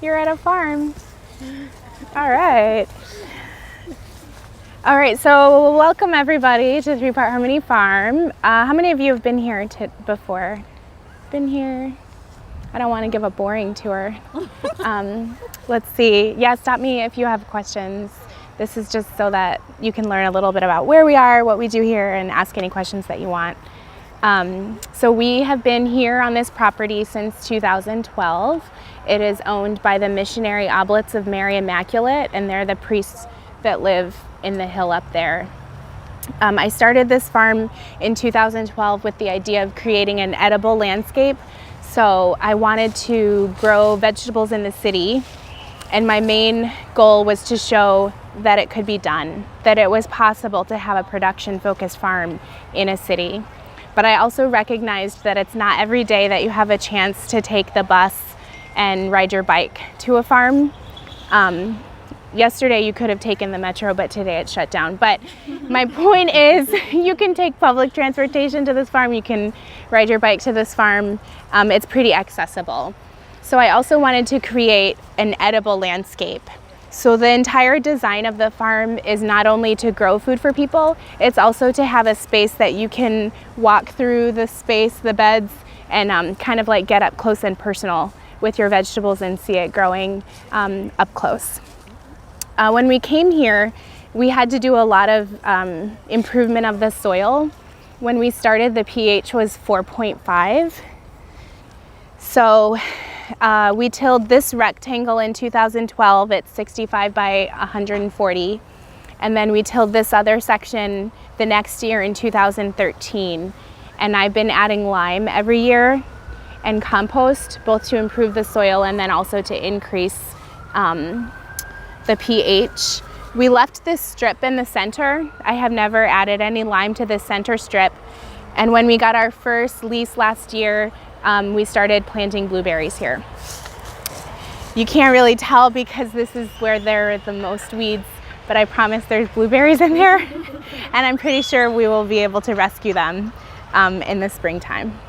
You're at a farm. All right. All right, so welcome everybody to Three Part Harmony Farm. How many of you have been here before? Been here? I don't want to give a boring tour. Let's see. Yeah, stop me if you have questions. This is just so that you can learn a little bit about where we are, what we do here, and ask any questions that you want. So we have been here on this property since 2012. It is owned by the Missionary Oblates of Mary Immaculate, and they're the priests that live in the hill up there. I started this farm in 2012 with the idea of creating an edible landscape. So I wanted to grow vegetables in the city, and my main goal was to show that it could be done, that it was possible to have a production-focused farm in a city. But I also recognized that it's not every day that you have a chance to take the bus and ride your bike to a farm. Yesterday you could have taken the metro, but today it's shut down. But my point is, you can take public transportation to this farm, you can ride your bike to this farm. It's pretty accessible. So I also wanted to create an edible landscape. So the entire design of the farm is not only to grow food for people, it's also to have a space that you can walk through the space, the beds, and kind of like get up close and personal with your vegetables and see it growing up close. When we came here, we had to do a lot of improvement of the soil. When we started, the pH was 4.5. So we tilled this rectangle in 2012. It's 65 by 140. And then we tilled this other section the next year in 2013. And I've been adding lime every year and compost, both to improve the soil and then also to increase the pH. We left this strip in the center. I have never added any lime to this center strip. And when we got our first lease last year, we started planting blueberries here. You can't really tell because this is where there are the most weeds, but I promise there's blueberries in there. And I'm pretty sure we will be able to rescue them in the springtime.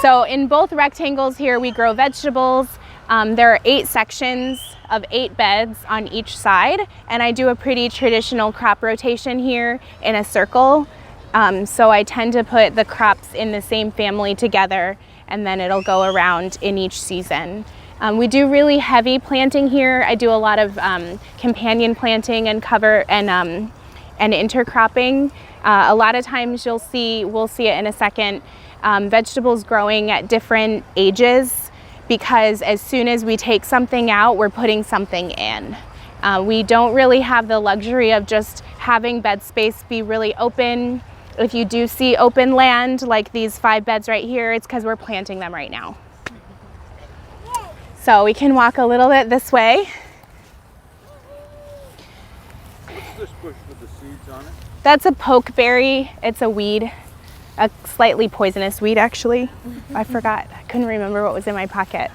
So in both rectangles here, we grow vegetables. There are 8 sections of 8 beds on each side, and I do a pretty traditional crop rotation here in a circle. So I tend to put the crops in the same family together, and then it'll go around in each season. We do really heavy planting here. I do a lot of companion planting and cover and intercropping. A lot of times we'll see it in a second, vegetables growing at different ages, because as soon as we take something out, we're putting something in. We don't really have the luxury of just having bed space be really open. If you do see open land, like these 5 beds right here, it's because we're planting them right now. So we can walk a little bit this way. What's this bush with the seeds on it? That's a pokeberry. It's a weed. A slightly poisonous weed, actually. I forgot. I couldn't remember what was in my pocket.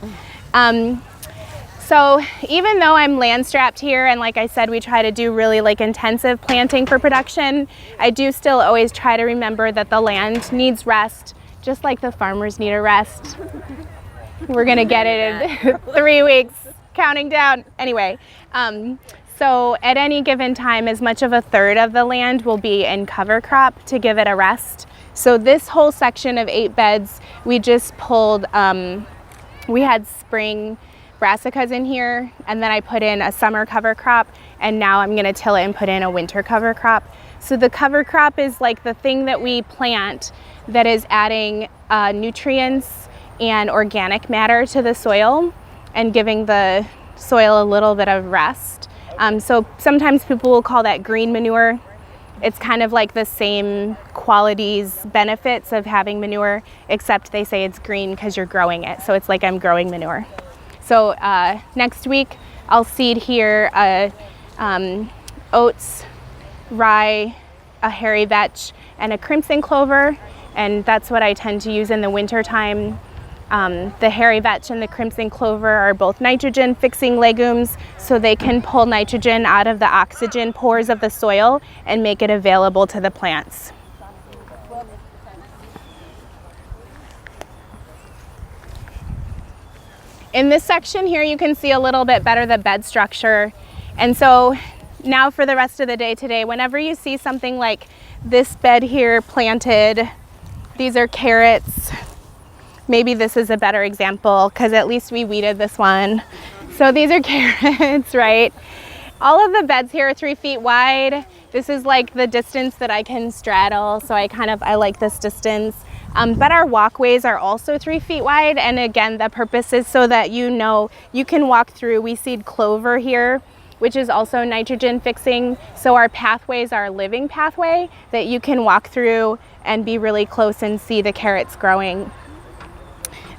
So even though I'm land strapped here, and like I said, we try to do really like intensive planting for production, I do still always try to remember that the land needs rest, just like the farmers need a rest. We're gonna get it in 3 weeks, counting down. Anyway, so at any given time, as much of a third of the land will be in cover crop to give it a rest. So this whole section of 8 beds, we just pulled, we had spring brassicas in here, and then I put in a summer cover crop, and now I'm gonna till it and put in a winter cover crop. So the cover crop is like the thing that we plant that is adding nutrients and organic matter to the soil and giving the soil a little bit of rest. So sometimes people will call that green manure. It's kind of like the same qualities, benefits of having manure, except they say it's green because you're growing it. So it's like I'm growing manure. So next week I'll seed here oats, rye, a hairy vetch, and a crimson clover. And that's what I tend to use in the winter time. The hairy vetch and the crimson clover are both nitrogen fixing legumes, so they can pull nitrogen out of the oxygen pores of the soil and make it available to the plants. In this section here, you can see a little bit better the bed structure. And so now for the rest of the day today, whenever you see something like this bed here planted, these are carrots. Maybe this is a better example because at least we weeded this one. So these are carrots, right? All of the beds here are 3 feet wide. This is like the distance that I can straddle. So I like this distance. But our walkways are also 3 feet wide. And again, the purpose is so that you know you can walk through. We seed clover here, which is also nitrogen fixing. So our pathways are a living pathway that you can walk through and be really close and see the carrots growing.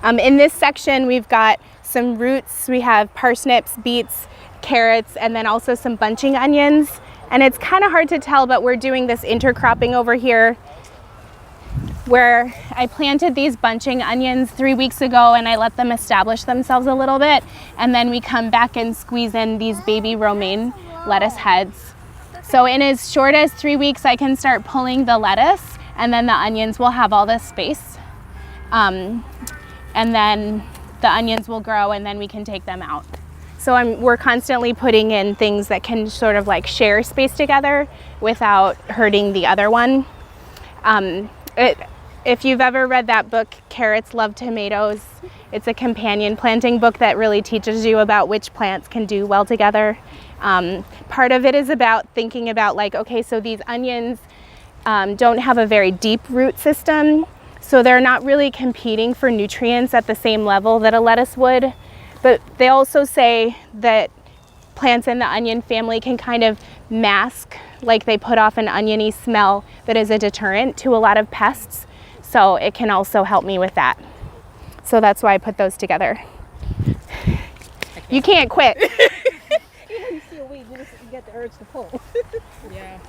In this section, we've got some roots. We have parsnips, beets, carrots, and then also some bunching onions. And it's kind of hard to tell, but we're doing this intercropping over here where I planted these bunching onions 3 weeks ago and I let them establish themselves a little bit. And then we come back and squeeze in these baby romaine lettuce heads. So in as short as 3 weeks, I can start pulling the lettuce, and then the onions will have all this space. And then the onions will grow and then we can take them out. So we're constantly putting in things that can sort of like share space together without hurting the other one. If you've ever read that book, Carrots Love Tomatoes, it's a companion planting book that really teaches you about which plants can do well together. Part of it is about thinking about like, okay, so these onions don't have a very deep root system. So they're not really competing for nutrients at the same level that a lettuce would. But they also say that plants in the onion family can kind of mask, like they put off an oniony smell that is a deterrent to a lot of pests. So it can also help me with that. So that's why I put those together. You can't quit. You see a weed, you just get the urge to pull. Yeah.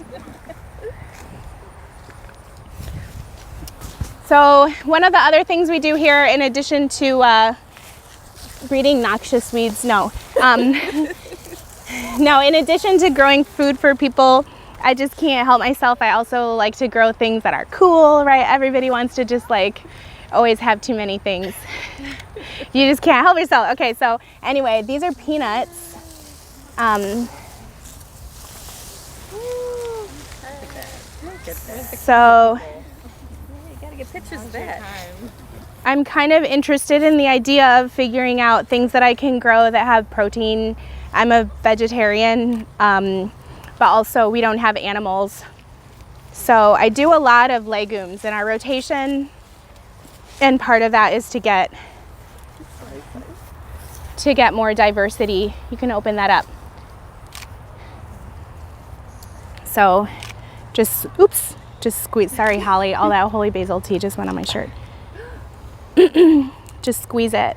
So one of the other things we do here, in addition to breeding noxious weeds, no, in addition to growing food for people, I just can't help myself. I also like to grow things that are cool, right? Everybody wants to just like always have too many things. You just can't help yourself. Okay, so anyway, these are peanuts. So Get pictures of that. I'm kind of interested in the idea of figuring out things that I can grow that have protein. I'm a vegetarian, but also we don't have animals. So I do a lot of legumes in our rotation, and part of that is to get more diversity. You can open that up. So just squeeze, sorry Holly, all that holy basil tea just went on my shirt. Just squeeze it.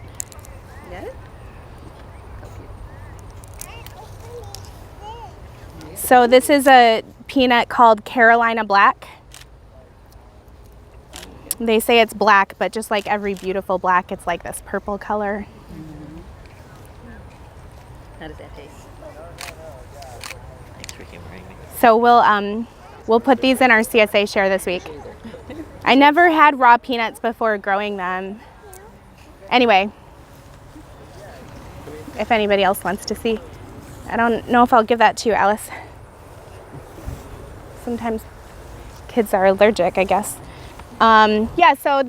So this is a peanut called Carolina Black. They say it's black, but just like every beautiful black, it's like this purple color. How does that taste? Thanks for humoring me. So we'll put these in our CSA share this week. I never had raw peanuts before growing them. Anyway, if anybody else wants to see. I don't know if I'll give that to you, Alice. Sometimes kids are allergic, I guess. Yeah, so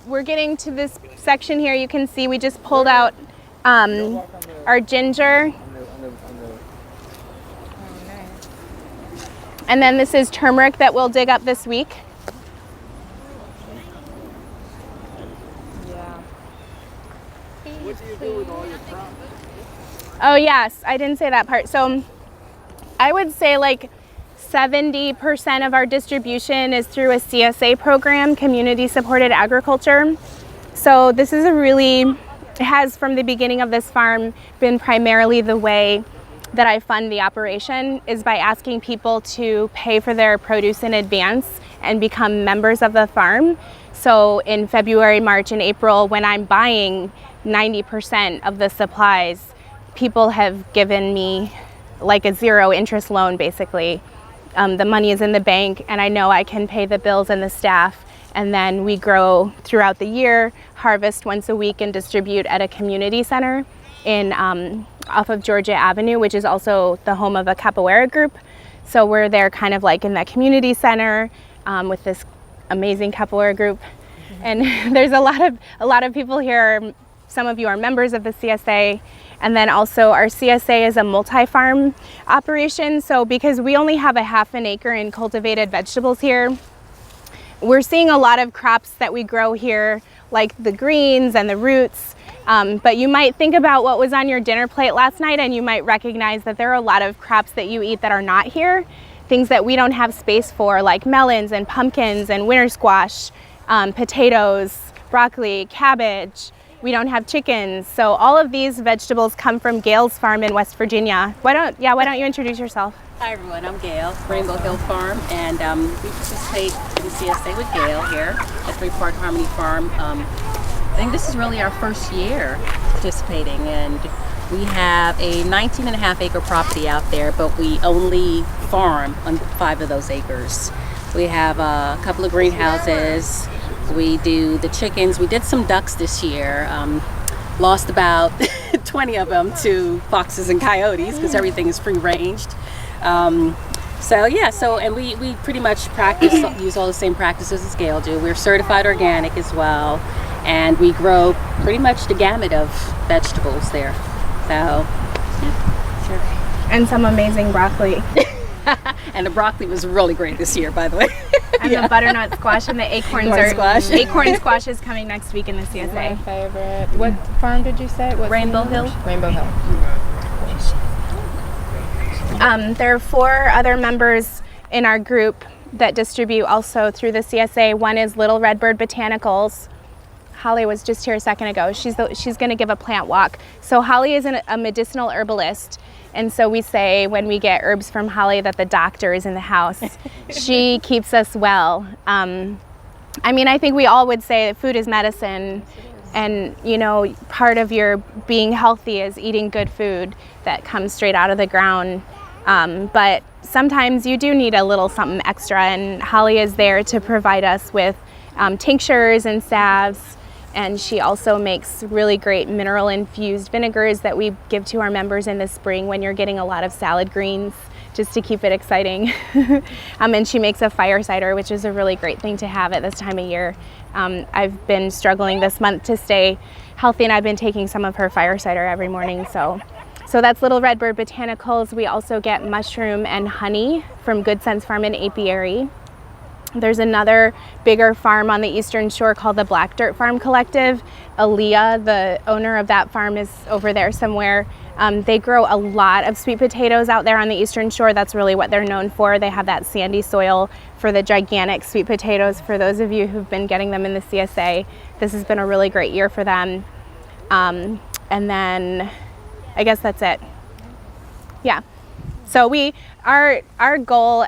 we're getting to this section here. You can see we just pulled out our ginger. And then this is turmeric that we'll dig up this week. What do you do with all your crops? Oh yes, I didn't say that part. So I would say like 70% of our distribution is through a CSA program, community supported agriculture. So this is it has from the beginning of this farm been primarily the way that I fund the operation is by asking people to pay for their produce in advance and become members of the farm. So in February, March, and April, when I'm buying 90% of the supplies, people have given me like a 0 interest loan basically. The money is in the bank and I know I can pay the bills and the staff And then we grow throughout the year, harvest once a week, and distribute at a community center in off of Georgia Avenue, which is also the home of a capoeira group. So we're there kind of like in that community center with this amazing capoeira group. And there's a lot of people here. Some of you are members of the CSA. And then also our CSA is a multi-farm operation. So because we only have a half an acre in cultivated vegetables here, we're seeing a lot of crops that we grow here, like the greens and the roots. But you might think about what was on your dinner plate last night, and you might recognize that there are a lot of crops that you eat that are not here. Things that we don't have space for, like melons and pumpkins and winter squash, potatoes, broccoli, cabbage. We don't have chickens. So all of these vegetables come from Gail's farm in West Virginia. Why don't you introduce yourself? Hi everyone, I'm Gail, Rainbow Hill Farm, and we participate in the CSA with Gail here at 3 Park Harmony Farm. I think this is really our first year participating, and we have a 19.5 acre property out there, but we only farm on 5 of those acres. We have a couple of greenhouses, we do the chickens, we did some ducks this year, lost about 20 of them to foxes and coyotes because everything is free ranged. And we pretty much use all the same practices as Gail do. We're certified organic as well, and we grow pretty much the gamut of vegetables there. So, yeah, sure. And some amazing broccoli. And the broccoli was really great this year, by the way. And the butternut squash and the acorn squash is coming next week in the CSA. My favorite. What farm did you say? What Rainbow Hill. Rainbow Hill. There are 4 other members in our group that distribute also through the CSA. One is Little Redbird Botanicals. Holly was just here a second ago. She's going to give a plant walk. So Holly is a medicinal herbalist. And so we say when we get herbs from Holly that the doctor is in the house. She keeps us well. I think we all would say that food is medicine. And, part of your being healthy is eating good food that comes straight out of the ground. But sometimes you do need a little something extra, and Holly is there to provide us with tinctures and salves. And she also makes really great mineral-infused vinegars that we give to our members in the spring when you're getting a lot of salad greens, just to keep it exciting. And she makes a fire cider, which is a really great thing to have at this time of year. I've been struggling this month to stay healthy, and I've been taking some of her fire cider every morning. So that's Little Redbird Botanicals. We also get mushroom and honey from Good Sense Farm in Apiary. There's another bigger farm on the Eastern Shore called the Black Dirt Farm Collective. Aaliyah, the owner of that farm, is over there somewhere. They grow a lot of sweet potatoes out there on the Eastern Shore. That's really what they're known for. They have that sandy soil for the gigantic sweet potatoes. For those of you who've been getting them in the CSA, this has been a really great year for them. And then I guess that's it. Yeah. So our goal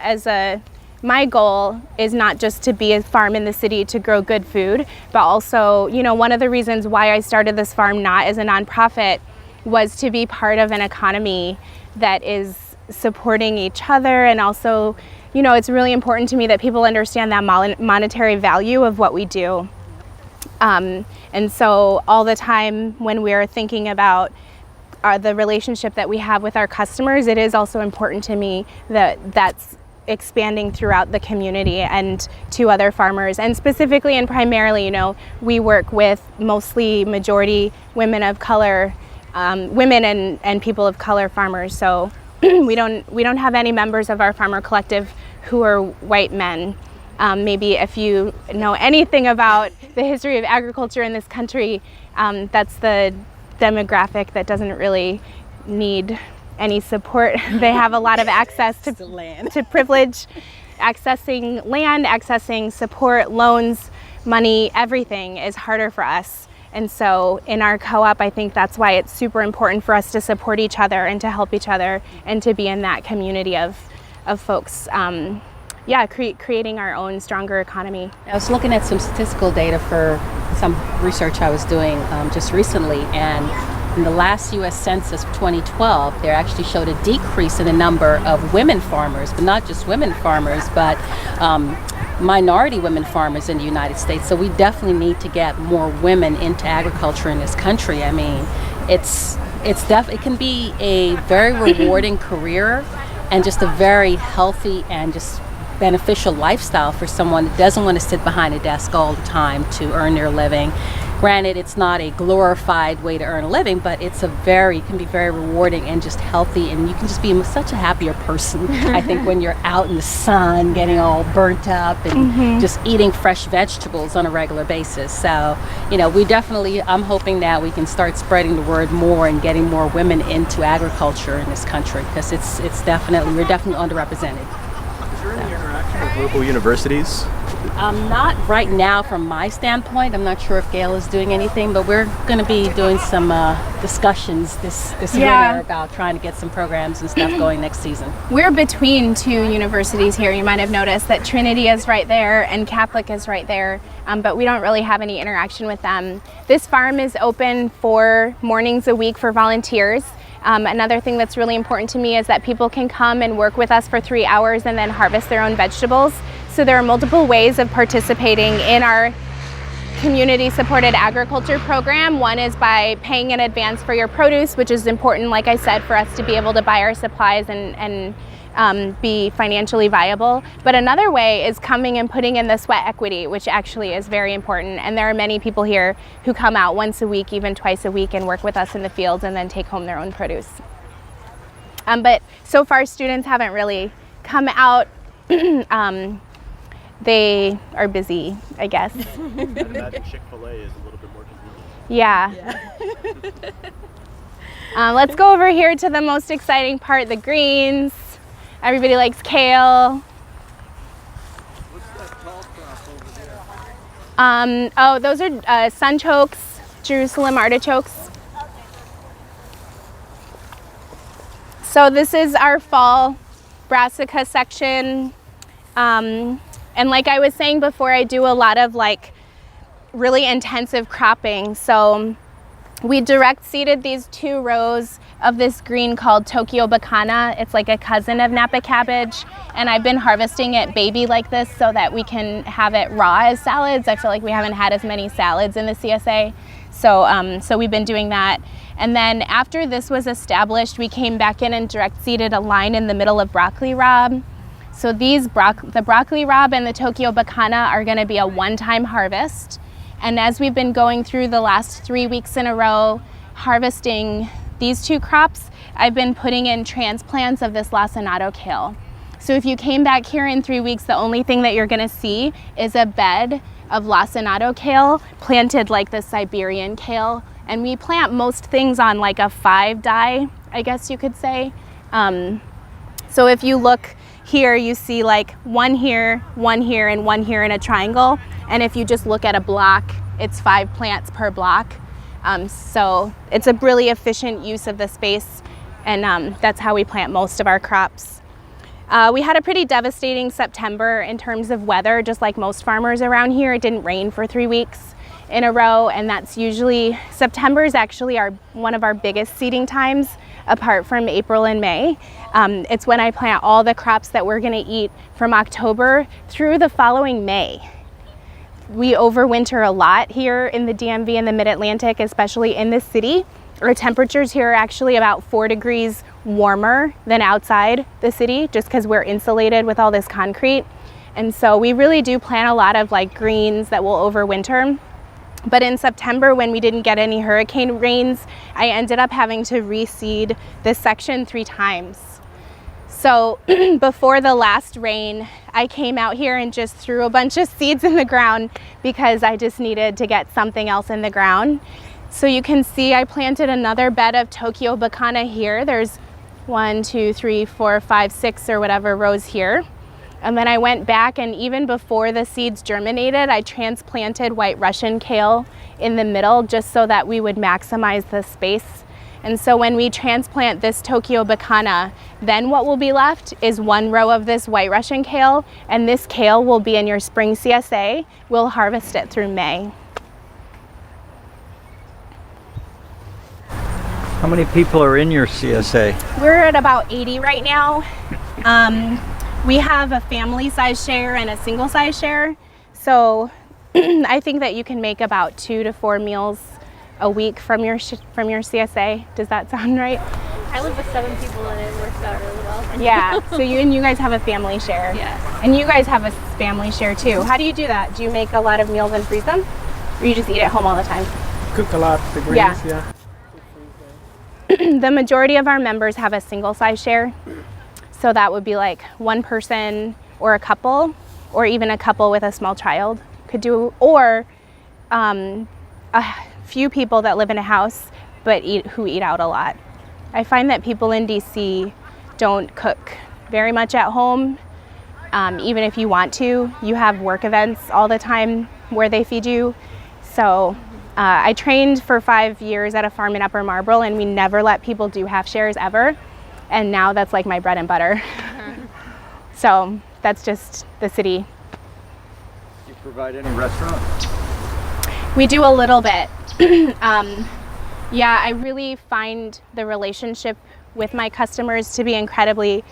my goal is not just to be a farm in the city to grow good food, but also, one of the reasons why I started this farm not as a nonprofit was to be part of an economy that is supporting each other. And also, it's really important to me that people understand that monetary value of what we do. And so all the time when we're thinking about the relationship that we have with our customers, it is also important to me that that's expanding throughout the community and to other farmers. And specifically and primarily, we work with mostly majority women of color, women and people of color farmers. So we don't have any members of our farmer collective who are white men. Maybe if you know anything about the history of agriculture in this country, that's the demographic that doesn't really need any support. They have a lot of access to land, to privilege, accessing land, accessing support, loans, money, everything is harder for us. And so in our co-op, I think that's why it's super important for us to support each other and to help each other and to be in that community of folks, creating our own stronger economy. I was looking at some statistical data for some research I was doing just recently, and in the last U.S. Census of 2012, they actually showed a decrease in the number of women farmers, but not just women farmers, but minority women farmers in the United States. So we definitely need to get more women into agriculture in this country. I mean, it can be a very rewarding career and just a very healthy and just beneficial lifestyle for someone that doesn't want to sit behind a desk all the time to earn their living. Granted, it's not a glorified way to earn a living, but it can be very rewarding and just healthy, and you can just be such a happier person, I think, when you're out in the sun, getting all burnt up and just eating fresh vegetables on a regular basis. So, I'm hoping that we can start spreading the word more and getting more women into agriculture in this country, because we're definitely underrepresented. Is there any interaction with local universities? Not right now from my standpoint. I'm not sure if Gail is doing anything, but we're going to be doing some discussions this winter about trying to get some programs and stuff going next season. We're between two universities here. You might have noticed that Trinity is right there and Catholic is right there, but we don't really have any interaction with them. This farm is open 4 mornings a week for volunteers. Another thing that's really important to me is that people can come and work with us for 3 hours and then harvest their own vegetables. So there are multiple ways of participating in our community supported agriculture program. One is by paying in advance for your produce, which is important, like I said, for us to be able to buy our supplies and be financially viable. But another way is coming and putting in the sweat equity, which actually is very important. And there are many people here who come out once a week, even twice a week, and work with us in the fields and then take home their own produce. But so far, students haven't really come out. They are busy, I guess. I imagine Chick-fil-A is a little bit more convenient. Yeah. Let's go over here to the most exciting part, the greens. Everybody likes kale. What's that tall crop over there? Those are sunchokes, Jerusalem artichokes. So this is our fall brassica section. And like I was saying before, I do a lot of really intensive cropping. So we direct seeded these 2 rows of this green called Tokyo Bacana. It's like a cousin of Napa cabbage. And I've been harvesting it baby like this so that we can have it raw as salads. I feel like we haven't had as many salads in the CSA. So we've been doing that. And then after this was established, we came back in and direct seeded a line in the middle of broccoli rabe. So the broccoli rabe and the Tokyo Bacana are going to be a one-time harvest. And as we've been going through the last 3 weeks in a row harvesting these 2 crops, I've been putting in transplants of this lacinato kale. So if you came back here in 3 weeks, the only thing that you're going to see is a bed of lacinato kale planted like the Siberian kale. And we plant most things on like a 5-die, I guess you could say. So if you look here, you see like one here, and one here in a triangle. And if you just look at a block, it's 5 plants per block. So it's a really efficient use of the space, and that's how we plant most of our crops. We had a pretty devastating September in terms of weather, just like most farmers around here. It didn't rain for 3 weeks in a row, and that's usually, September is actually one of our biggest seeding times, apart from April and May. It's when I plant all the crops that we're gonna eat from October through the following May. We overwinter a lot here in the DMV and the Mid-Atlantic, especially in this city. Our temperatures here are actually about 4 degrees warmer than outside the city, just because we're insulated with all this concrete. And so we really do plant a lot of like greens that will overwinter. But in September, when we didn't get any hurricane rains, I ended up having to reseed this section 3 times. So before the last rain, I came out here and just threw a bunch of seeds in the ground because I just needed to get something else in the ground. So you can see I planted another bed of Tokyo Bacana here. There's 1, 2, 3, 4, 5, 6 or whatever rows here. And then I went back, and even before the seeds germinated, I transplanted white Russian kale in the middle just so that we would maximize the space. And so when we transplant this Tokyo Bacana, then what will be left is 1 row of this white Russian kale, and this kale will be in your spring CSA. We'll harvest it through May. How many people are in your CSA? We're at about 80 right now. We have a family size share and a single size share. So I think that you can make about 2 to 4 meals a week from your CSA. Does that sound right? I live with 7 people and it works out really well. Yeah. So you guys have a family share. Yeah. And you guys have a family share too. How do you do that? Do you make a lot of meals and freeze them? Or you just eat at home all the time? Cook a lot of the greens, yeah. The majority of our members have a single size share. So that would be like one person or a couple, or even a couple with a small child could do, or a few people that live in a house but who eat out a lot. I find that people in DC don't cook very much at home. Even if you want to, you have work events all the time where they feed you. So I trained for 5 years at a farm in Upper Marlboro, and we never let people do half shares ever. And now that's like my bread and butter. So that's just the city. Do you provide any restaurants? We do a little bit. Yeah, I really find the relationship with my customers to be incredibly,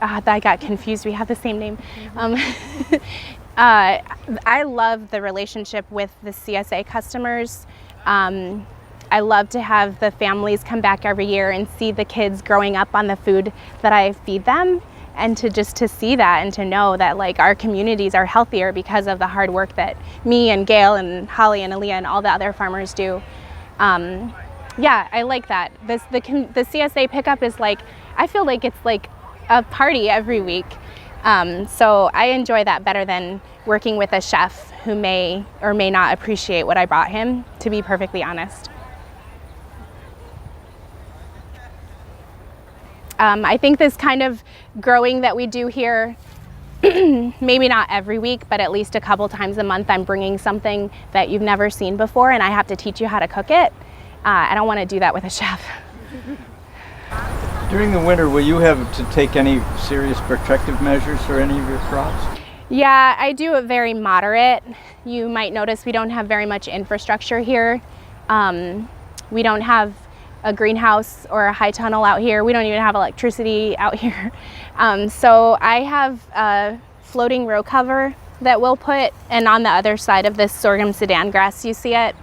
I got confused, we have the same name. I love the relationship with the CSA customers. I love to have the families come back every year and see the kids growing up on the food that I feed them, and to see that and to know that like our communities are healthier because of the hard work that me and Gail and Holly and Aaliyah and all the other farmers do. Yeah, I like that. The CSA pickup is like, I feel like it's like a party every week. So I enjoy that better than working with a chef who may or may not appreciate what I brought him, to be perfectly honest. I think this kind of growing that we do here, maybe not every week, but at least a couple times a month, I'm bringing something that you've never seen before and I have to teach you how to cook it. I don't want to do that with a chef. During the winter, will you have to take any serious protective measures for any of your crops? Yeah, I do it very moderate. You might notice we don't have very much infrastructure here. We don't have a greenhouse or a high tunnel out here. We don't even have electricity out here. So I have a floating row cover that we'll put, and on the other side of this sorghum Sudan grass, you see it.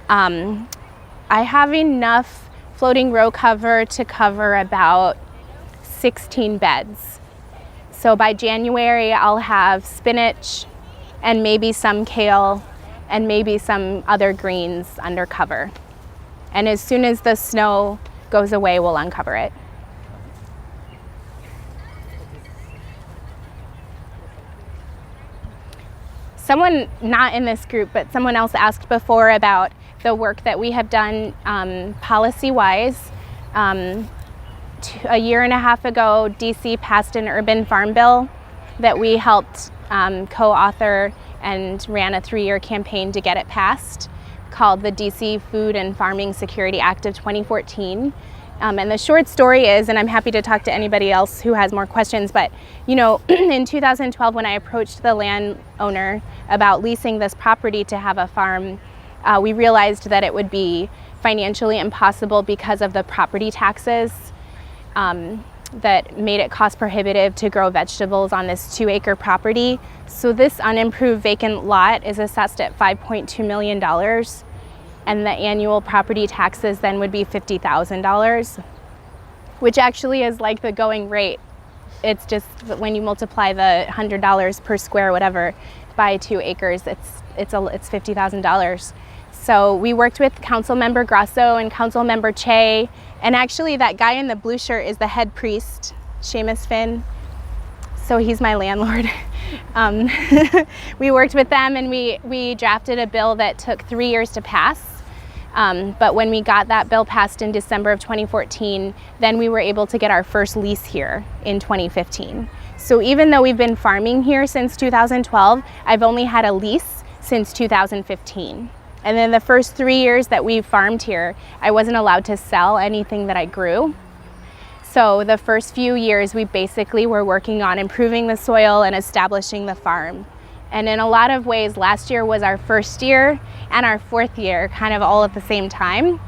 I have enough floating row cover to cover about 16 beds. So by January, I'll have spinach and maybe some kale and maybe some other greens under cover. And as soon as the snow goes away, we'll uncover it. Someone, not in this group, but someone else asked before about the work that we have done policy-wise. A year and a half ago, DC passed an urban farm bill that we helped co-author and ran a 3-year campaign to get it passed, called the DC Food and Farming Security Act of 2014. And the short story is, and I'm happy to talk to anybody else who has more questions, but you know, in 2012 when I approached the landowner about leasing this property to have a farm, we realized that it would be financially impossible because of the property taxes that made it cost prohibitive to grow vegetables on this 2-acre property. So this unimproved vacant lot is assessed at $5.2 million, and the annual property taxes then would be $50,000, which actually is like the going rate. It's just when you multiply the $100 per square whatever by 2 acres, it's $50,000. So we worked with Council Member Grasso and Council Member Che, and actually that guy in the blue shirt is the head priest, Seamus Finn. So he's my landlord. We worked with them and we drafted a bill that took 3 years to pass. But when we got that bill passed in December of 2014, then we were able to get our first lease here in 2015. So even though we've been farming here since 2012, I've only had a lease since 2015. And then the first 3 years that we farmed here, I wasn't allowed to sell anything that I grew. So the first few years, we basically were working on improving the soil and establishing the farm. And in a lot of ways, last year was our first year and our 4th year, kind of all at the same time.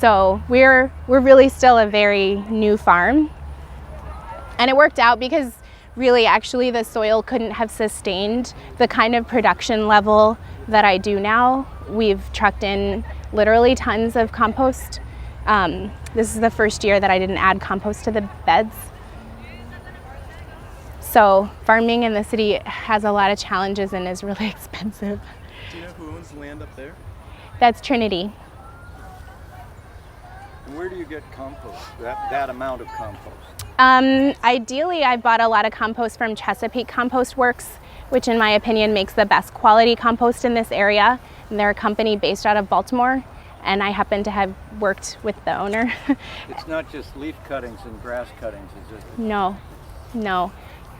So we're really still a very new farm. And it worked out because really actually the soil couldn't have sustained the kind of production level that I do now. We've trucked in literally tons of compost. This is the first year that I didn't add compost to the beds. So farming in the city has a lot of challenges and is really expensive. Do you know who owns land up there? That's Trinity. And where do you get compost, that amount of compost? Ideally, I bought a lot of compost from Chesapeake Compost Works, which in my opinion makes the best quality compost in this area. And they're a company based out of Baltimore, and I happen to have worked with the owner. It's not just leaf cuttings and grass cuttings, is it? No.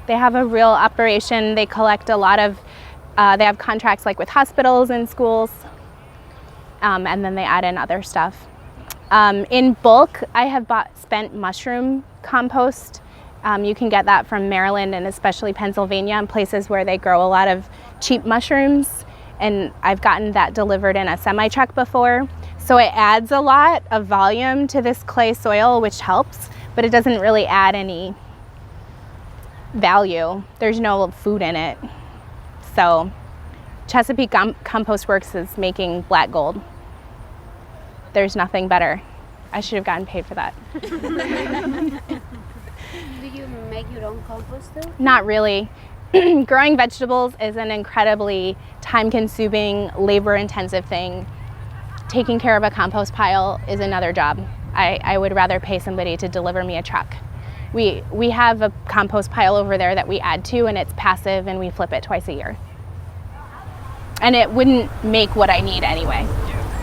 They have a real operation. They collect a lot of, they have contracts like with hospitals and schools, and then they add in other stuff. In bulk, I have bought spent mushroom compost. You can get that from Maryland and especially Pennsylvania and places where they grow a lot of cheap mushrooms. And I've gotten that delivered in a semi-truck before. So it adds a lot of volume to this clay soil, which helps, but it doesn't really add any value. There's no food in it. So Chesapeake Compost Works is making black gold. There's nothing better. I should have gotten paid for that. Do you make your own compost though? Not really. Growing vegetables is an incredibly time-consuming, labor-intensive thing. Taking care of a compost pile is another job. I would rather pay somebody to deliver me a truck. We have a compost pile over there that we add to, and it's passive, and we flip it twice a year. And it wouldn't make what I need anyway.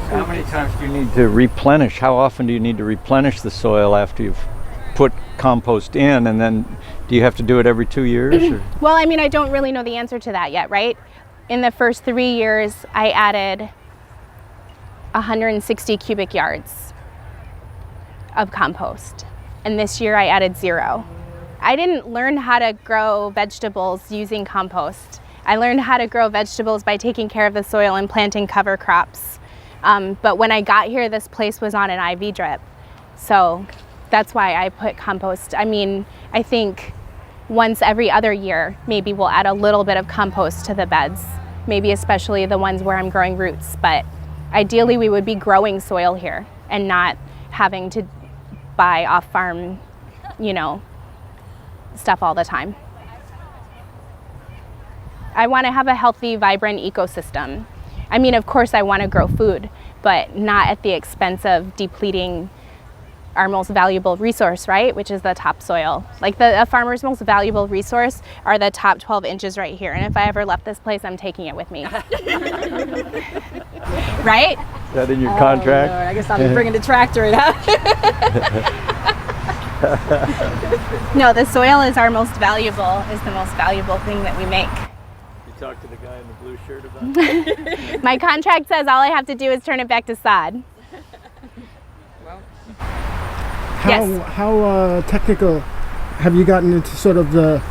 How many times do you need to replenish? How often do you need to replenish the soil after you've put compost in, and then do you have to do it every 2 years? Or? Well, I mean, I don't really know the answer to that yet, right? In the first 3 years, I added 160 cubic yards of compost. And this year I added 0. I didn't learn how to grow vegetables using compost. I learned how to grow vegetables by taking care of the soil and planting cover crops. But when I got here, this place was on an IV drip. So that's why I put compost. I mean, I think once every other year, maybe we'll add a little bit of compost to the beds, maybe especially the ones where I'm growing roots. But ideally, we would be growing soil here and not having to buy off-farm, stuff all the time. I want to have a healthy, vibrant ecosystem. I mean, of course, I want to grow food, but not at the expense of depleting our most valuable resource, right? Which is the topsoil. Like a farmer's most valuable resource are the top 12 inches right here. And if I ever left this place, I'm taking it with me. Right? Is that in your contract? Lord, I guess I'll be bringing the tractor in, huh? No, the soil is the most valuable thing that we make. You talked to the guy in the blue shirt about that? My contract says all I have to do is turn it back to sod. How technical have you gotten into sort of the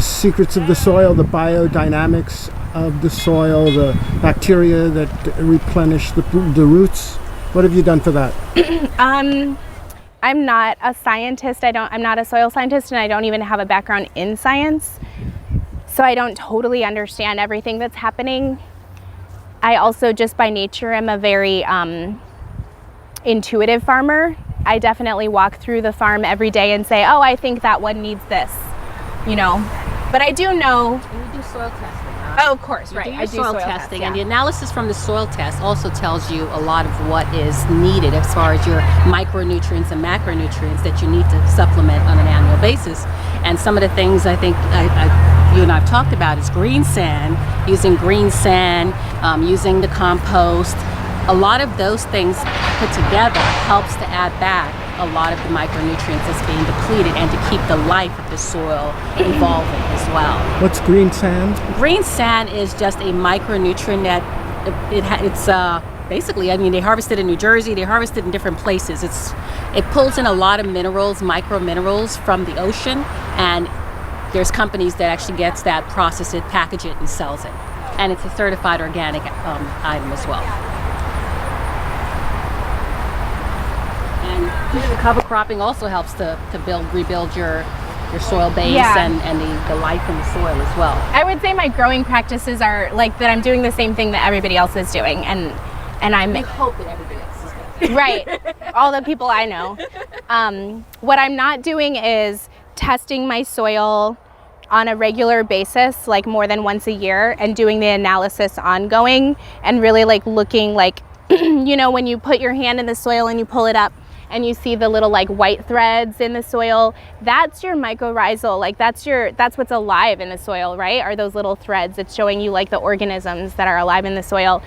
secrets of the soil, the biodynamics of the soil, the bacteria that replenish the roots? What have you done for that? I'm not a scientist. I'm not a soil scientist, and I don't even have a background in science. So I don't totally understand everything that's happening. I also, just by nature, am a very intuitive farmer. I definitely walk through the farm every day and say, oh, I think that one needs this, But I do know. And you do soil testing. Oh, of course, right. I do soil testing, yeah. and the analysis from the soil test also tells you a lot of what is needed as far as your micronutrients and macronutrients that you need to supplement on an annual basis. And some of the things I think you and I have talked about is green sand, using using the compost. A lot of those things put together helps to add back a lot of the micronutrients that's being depleted and to keep the life of the soil evolving as well. What's green sand? Green sand is just a micronutrient that it's basically, I mean, they harvest it in New Jersey, they harvest it in different places. It pulls in a lot of minerals, micro minerals from the ocean, and there's companies that actually gets that, process it, package it, and sells it. And it's a certified organic item as well. And the cover cropping also helps to rebuild your your soil base Yeah. and the life in the soil as well. I would say my growing practices are like that I'm doing the same thing that everybody else is doing, and I'm Hope that everybody else is doing. right, all the people I know. What I'm not doing is testing my soil on a regular basis, like more than once a year, and doing the analysis ongoing, and really like looking like, you know, when you put your hand in the soil and you pull it up and you see the little like white threads in the soil, that's your mycorrhizal, like that's what's alive in the soil, right? Are those little threads. It's showing you like the organisms that are alive in the soil.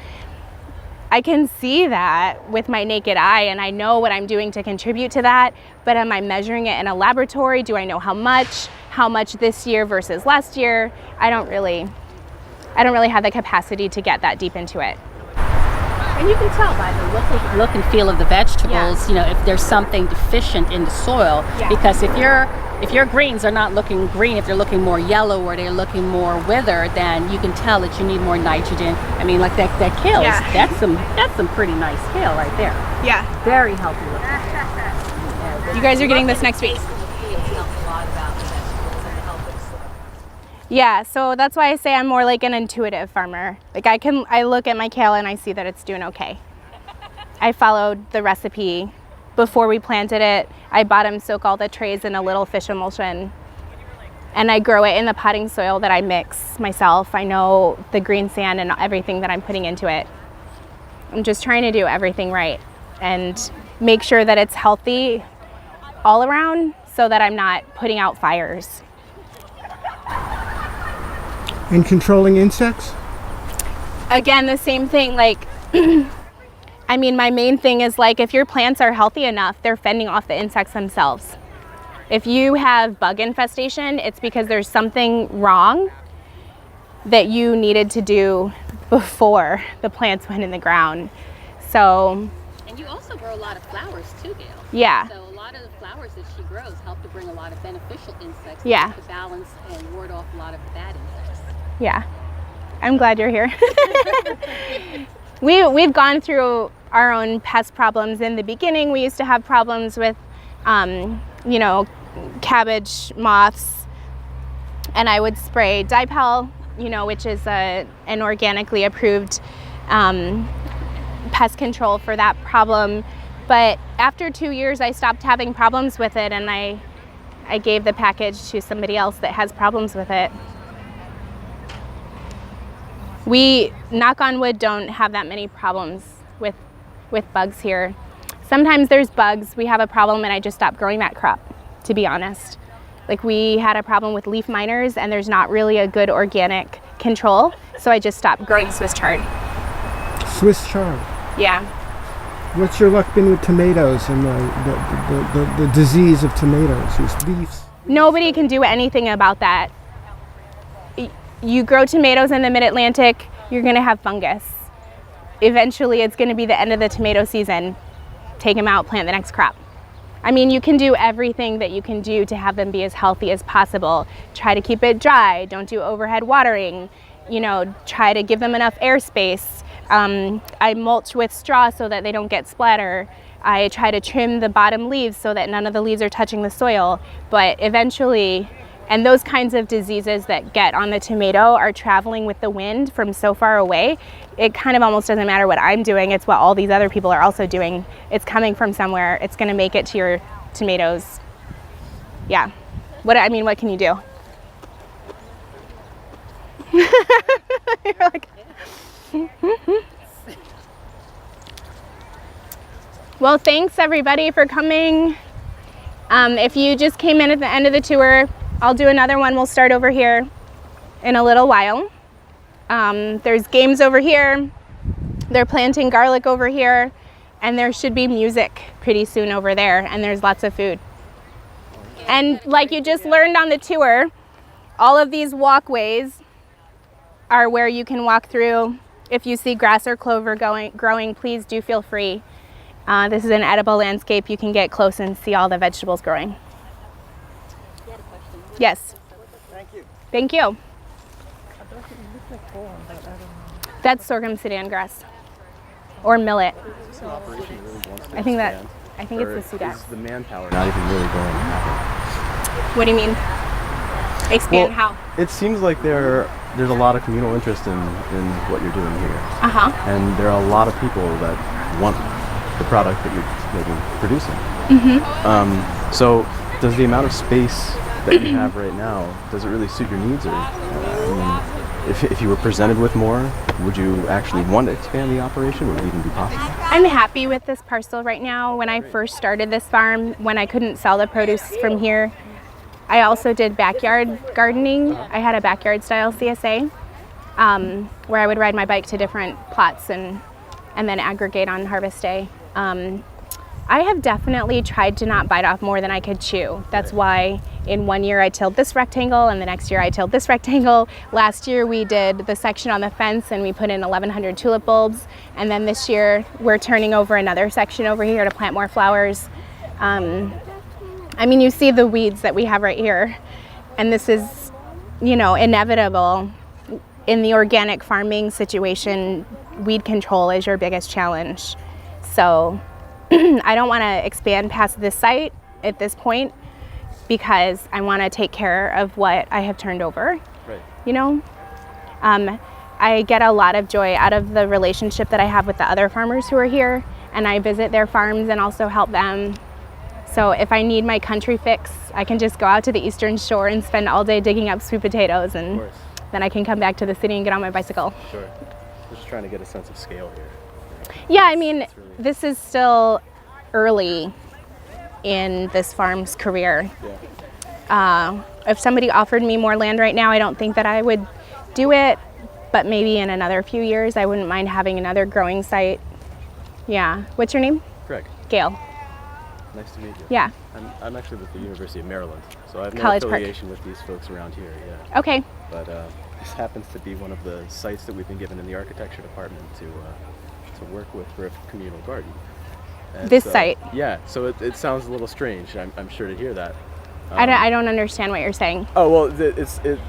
I can see that with my naked eye, and I know what I'm doing to contribute to that, but am I measuring it in a laboratory? Do I know how much this year versus last year? I don't really have the capacity to get that deep into it. And you can tell by the look and feel of the vegetables, you know, if there's something deficient in the soil. Yeah. Because if your greens are not looking green, if they're looking more yellow or they're looking more withered, then you can tell that you need more nitrogen. I mean, like that kale, Yeah. that's some pretty nice kale right there. Yeah. Very healthy looking. You guys are getting this next week. Yeah, so that's why I say I'm more like an intuitive farmer. Like I look at my kale and I see that it's doing okay. I followed the recipe before we planted it. I bottom soak all the trays in a little fish emulsion, and I grow it in the potting soil that I mix myself. I know the green sand and everything that I'm putting into it. I'm just trying to do everything right and make sure that it's healthy all around so that I'm not putting out fires. And controlling insects? Again, the same thing, like, I mean, my main thing is like, if your plants are healthy enough, they're fending off the insects themselves. If you have bug infestation, it's because there's something wrong that you needed to do before the plants went in the ground. So, And you also grow a lot of flowers too, Gail. yeah. So a lot of the flowers that she grows help to bring a lot of beneficial insects Yeah. to balance and ward off a lot of bad insects. Yeah, I'm glad you're here. We've gone through our own pest problems in the beginning. We used to have problems with, you know, cabbage moths, and I would spray Dipel, you know, which is an organically approved pest control for that problem. But after 2 years, I stopped having problems with it, and I gave the package to somebody else that has problems with it. We, knock on wood, don't have that many problems with bugs here. Sometimes there's bugs, we have a problem, and I just stopped growing that crop, to be honest. Like we had a problem with leaf miners, and there's not really a good organic control, so I just stopped growing Swiss chard. Swiss chard. Yeah. What's your luck been with tomatoes and the disease of tomatoes, these leaves? Nobody can do anything about that. You grow tomatoes in the mid-Atlantic, you're gonna have fungus. Eventually it's gonna be the end of the tomato season. Take them out, plant the next crop. I mean, you can do everything that you can do to have them be as healthy as possible. Try to keep it dry, don't do overhead watering, you know, try to give them enough airspace. I mulch with straw so that they don't get splatter. I try to trim the bottom leaves so that none of the leaves are touching the soil, but eventually, and those kinds of diseases that get on the tomato are traveling with the wind from so far away. It kind of almost doesn't matter what I'm doing, it's what all these other people are also doing. It's coming from somewhere, it's gonna make it to your tomatoes. Yeah, what can you do? You're like, well, thanks everybody for coming. If you just came in at the end of the tour, I'll do another one. We'll start over here in a little while. There's games over here. They're planting garlic over here, and there should be music pretty soon over there, and there's lots of food. And like you just learned on the tour, all of these walkways are where you can walk through. If you see grass or clover growing, please do feel free. This is an edible landscape. You can get close and see all the vegetables growing. Yes. Thank you. Thank you. That's sorghum Sudan grass, or millet. I think it's the Sudan. Is the manpower not even really going to happen? What do you mean? Expand Well, how? It seems like there's a lot of communal interest in what you're doing here. Uh-huh. And there are a lot of people that want the product that you're maybe producing. So does the amount of space that you have right now, does it really suit your needs? Or if you were presented with more, would you actually want to expand the operation? Would it even be possible? I'm happy with this parcel right now. When I first started this farm, when I couldn't sell the produce from here, I also did backyard gardening. I had a backyard style CSA where I would ride my bike to different plots and then aggregate on harvest day. I have definitely tried to not bite off more than I could chew. That's why in 1 year I tilled this rectangle and the next year I tilled this rectangle. Last year we did the section on the fence and we put in 1,100 tulip bulbs. And then this year we're turning over another section over here to plant more flowers. I mean, you see the weeds that we have right here. And this is, you know, inevitable. In the organic farming situation, weed control is your biggest challenge. So I don't want to expand past this site at this point because I want to take care of what I have turned over. Right. You know, I get a lot of joy out of the relationship that I have with the other farmers who are here, and I visit their farms and also help them. So if I need my country fix, I can just go out to the Eastern Shore and spend all day digging up sweet potatoes, and then I can come back to the city and get on my bicycle. Sure. Just trying to get a sense of scale here. Yeah, I mean, this is still early in this farm's career. If somebody offered me more land right now, I don't think that I would do it, but maybe in another few years, I wouldn't mind having another growing site. Yeah. What's your name? Greg. Gail. Nice to meet you. Yeah. I'm actually with the University of Maryland, so I have no College Park. affiliation with these folks around here. Yeah. Okay. But this happens to be one of the sites that we've been given in the architecture department to work with for a communal garden. And This site? Yeah. So it sounds a little strange. I'm sure to hear that. I don't understand what you're saying. Oh well,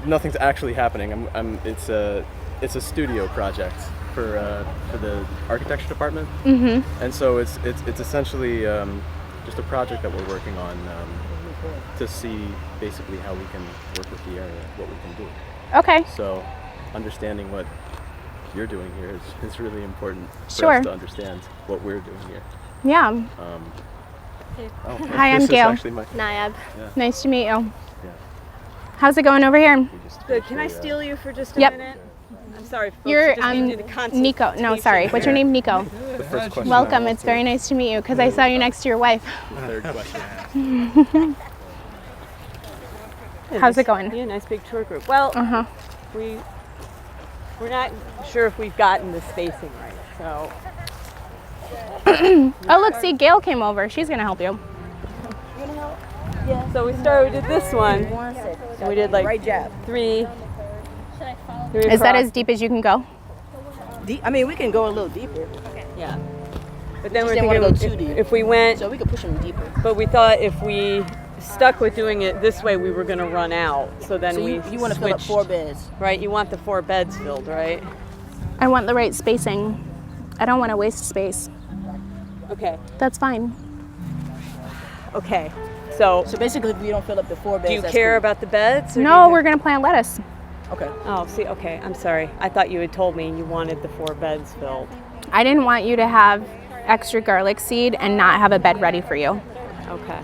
nothing's actually happening. It's a studio project for the architecture department. Mm-hmm. And so it's essentially just a project that we're working on to see basically how we can work with the area, what we can do. Okay. So understanding what you're doing here is really important for Sure. us to understand what we're doing here. Yeah. Hi, I'm this is Gail. actually my- Nayab. Nice to meet you. Yeah. How's it going over here? we just Good. Can I actually, steal you for just a Yep. minute? I'm sorry, folks. You're I just need you to concentrate. Nico. No, sorry. What's your name? Nico. The first question. Welcome. It's very nice to meet you because I saw you next to your wife. Third question. How's it going? Yeah, nice big tour group. Well, we're not sure if we've gotten the spacing right. So Oh, look, see, Gail came over. She's going to help you. we did this one. And we did like three. Is that as deep as you can go? I mean, we can go a little deeper. Yeah. But then we're didn't wanna thinking go too deep. if we went, So we could push them deeper. but we thought if we stuck with doing it this way, we were going to run out. So then So we you want to fill up switched. 4 beds. Right, you want the 4 beds filled, right? I want the right spacing. I don't want to waste space. Okay. That's fine. Okay. So, So basically, if we don't fill up the 4 beds, do you that's care cool. about the beds? Or do No, you we're going to plant lettuce. Okay. Oh, see, okay. I'm sorry. I thought you had told me you wanted the 4 beds filled. I didn't want you to have extra garlic seed and not have a bed ready for you. Okay.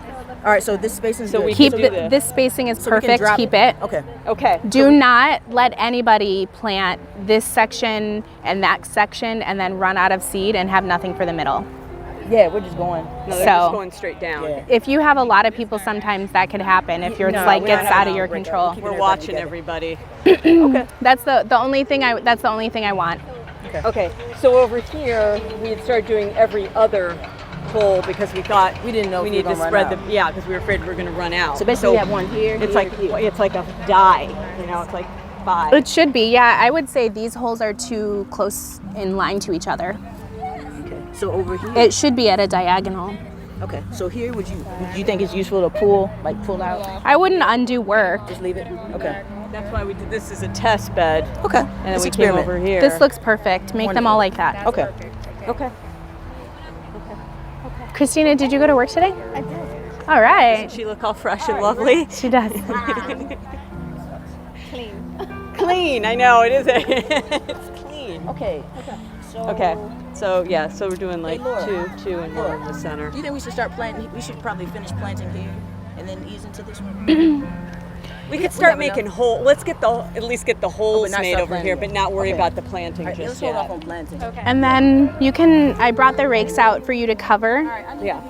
All right. So this spacing. So we Keep can do this spacing is So we can perfect. drop Keep it. Okay. Okay. Do not let anybody plant this section and that section and then run out of seed and have nothing for the middle. Yeah, we're just going. No, they're So- just going straight down. Yeah. If you have a lot of people, sometimes that could happen if you're No, like we're not gets having out of a your breakout. control. Keep We're everybody watching together. everybody. Okay. That's the only thing I want. Okay. So over here, we had started doing every other hole because we thought We didn't know if we we need were to gonna spread run out. the because we were afraid we were going to run out. So basically, we have one here. it's here, like here. it's like a die. You know, it's like 5. It should be, yeah. I would say these holes are too close in line to each other. Okay. So over here. It should be at a diagonal. Okay. So here, would you think it's useful to pull out? I wouldn't undo work. Just leave it. Okay. That's why we did this as a test bed. Okay. And then Let's we experiment. came over here. This looks perfect. Make them all like that. Okay. okay. Christina, did you go to work today? I did. All right. Doesn't she look all fresh and lovely? She does. Clean, I know, it is. It's clean. Okay. So, Okay, so yeah, so we're doing like Hey, Laura. two and one in the center. Do you think we should start planting? We should probably finish planting here and then ease into this one. We could start never making know. holes. Let's get at least get the holes not made start over planting here, yet. but not worry Okay. about the planting All right, let's just hold yet. off on planting. And then you can, I brought the rakes out for you to cover. Yeah,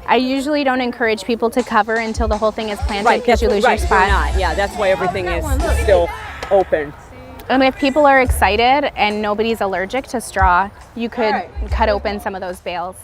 I usually don't encourage people to cover until the whole thing is planted right. because That's you lose right. your spot. You're not. Yeah, that's why everything is still open. And if people are excited and nobody's allergic to straw, you could cut open some of those bales.